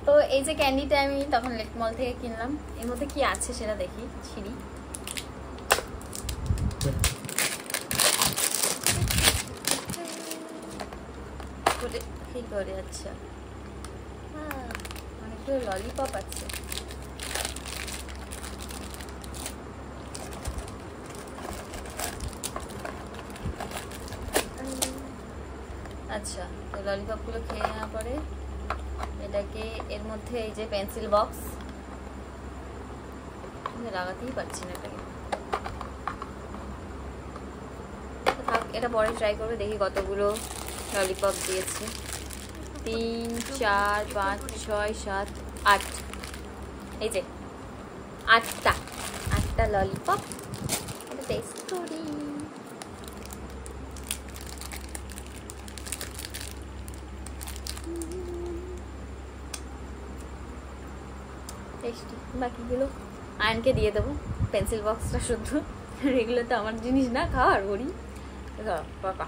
তো এই যে ক্যান্ডিটা আমি তখন লেট মল থেকে কিনলাম, এর মধ্যে কি আছে সেটা দেখি। ছিঁড়ি কি করে, আচ্ছা অনেকগুলো ললিপপ আছে। আচ্ছা, তো ললিপপগুলো খেয়ে নেওয়ার পরে এটাকে এর মধ্যে এই যে পেন্সিল বক্স, লাগাতেই পারছি না এটাকে, থাক এটা পরে ট্রাই করবে। দেখি কতগুলো ললিপপ দিয়েছে, 3 4 5 6 7 8, এই যে 8টা ললিপপ। এটা টেস্ট করি। টেস্টি। বাকিগুলো আয়নকে দিয়ে দেবো, পেন্সিল বক্সটা শুদ্ধ, এগুলো তো আমার জিনিস না, খাওয়ার করি। পাপা